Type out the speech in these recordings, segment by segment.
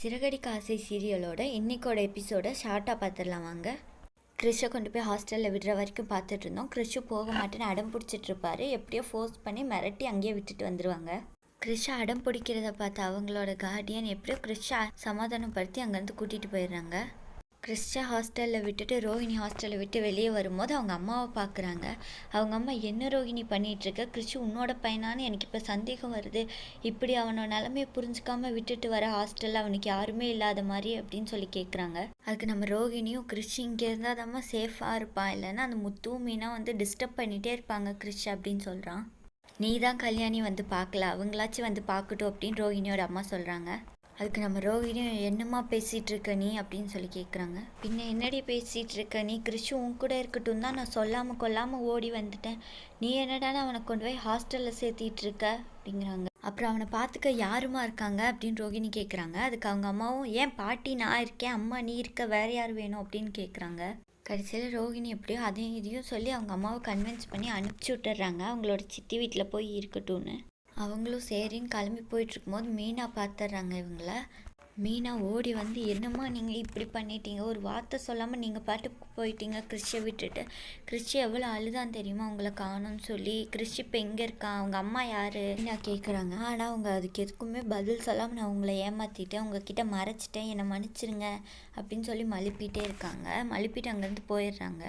சிறகடிக்க ஆசை சீரியலோட இன்னைக்கோட எபிசோட ஷார்ட்டாக பார்த்துடலாம் வாங்க. கிறிஷை கொண்டு போய் ஹாஸ்டலில் விடுற வரைக்கும் பார்த்துட்டு இருந்தோம். கிறிஷு போக மாட்டேன்னு அடம் பிடிச்சிட்டு இருப்பாரு. எப்படியோ ஃபோர்ஸ் பண்ணி மிரட்டி அங்கேயே விட்டுட்டு வந்துடுவாங்க. கிறிஷை அடம் பிடிக்கிறத பார்த்து அவங்களோட கார்டியன் எப்படியோ கிறிஷை சமாதானப்படுத்தி அங்கேருந்து கூட்டிகிட்டு போயிடுறாங்க. கிறிஸ்டா ஹாஸ்டலில் விட்டுட்டு ரோஹிணி ஹாஸ்டலில் விட்டு வெளியே வரும்போது அவங்க அம்மாவை பார்க்குறாங்க. அவங்க அம்மா, என்ன ரோஹிணி பண்ணிகிட்ருக்க? கிறிஷு உன்னோட பையனான்னு எனக்கு இப்போ சந்தேகம் வருது. இப்படி அவனோட நிலமையை புரிஞ்சுக்காமல் விட்டுட்டு வர ஹாஸ்டலில் அவனுக்கு யாருமே இல்லாத மாதிரி அப்படின்னு சொல்லி கேட்குறாங்க. அதுக்கு நம்ம ரோஹிணியும், கிறிஷ் இங்கே இருந்தால் தாம்மா சேஃபாக இருப்பான், இல்லைன்னா அந்த முத்து மீனா டிஸ்டர்ப் பண்ணிகிட்டே இருப்பாங்க கிறிஷ் அப்படின்னு சொல்கிறான். நீ தான் கல்யாணி பார்க்கல, அவங்களாச்சும் பார்க்கட்டும் அப்படின்னு ரோஹிணியோட அம்மா சொல்கிறாங்க. அதுக்கு நம்ம ரோஹிணியும், என்னம்மா பேசிகிட்டு இருக்க நீ அப்படின்னு சொல்லி கேட்குறாங்க. பின்ன என்னடி பேசிகிட்டு இருக்க நீ? கிறிஷு உன் கூட இருக்கட்டும் தான் நான் சொல்லாமல் கொல்லாமல் ஓடி வந்துட்டேன். நீ என்னடான்னு அவனை கொண்டு போய் ஹாஸ்டலில் சேர்த்திட்டு இருக்க அப்படிங்கிறாங்க. அப்புறம் அவனை பார்த்துக்க யாருமா இருக்காங்க அப்படின்னு ரோஹிணி கேட்குறாங்க. அதுக்கு அவங்க அம்மாவும், ஏன் பாட்டி நான் இருக்கேன், அம்மா நீ இருக்க, வேறு யார் வேணும் அப்படின்னு கேட்குறாங்க. கடைசியில் ரோஹிணி எப்படியோ அதையும் இதையும் சொல்லி அவங்க அம்மாவை கன்வின்ஸ் பண்ணி அனுப்பிச்சி விட்டுறாங்க அவங்களோட சித்தி வீட்டில் போய் இருக்கட்டும்னு. அவங்களும் சரின்னு கிளம்பி போயிட்டுருக்கும்போது மீனா பார்த்துட்றாங்க இவங்கள. மீனா ஓடி வந்து, என்னம்மா நீங்கள் இப்படி பண்ணிட்டீங்க, ஒரு வார்த்தை சொல்லாமல் நீங்கள் பாட்டுக்கு போயிட்டீங்க கிறிஷை விட்டுட்டு. கிறிஷ் எவ்வளோ அழுதான் தெரியுமா உங்களை காணும்னு சொல்லி. கிறிஷ் இப்போ எங்கே இருக்கான், அவங்க அம்மா யார் நான் கேட்குறாங்க. ஆனால் அவங்க அதுக்கு எதுக்குமே பதில் சொல்லாமல், நான் உங்களை ஏமாற்றிட்டேன், உங்ககிட்ட மறைச்சிட்டேன், என்னை மன்னிச்சிருங்க அப்படின்னு சொல்லி மழுப்பிட்டே இருக்காங்க. மழுப்பிட்டு அங்கேருந்து போயிடுறாங்க.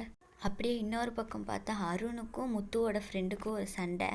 அப்படியே இன்னொரு பக்கம் பார்த்தா அருணுக்கும் முத்துவோட ஃப்ரெண்டுக்கும் ஒரு சண்டை.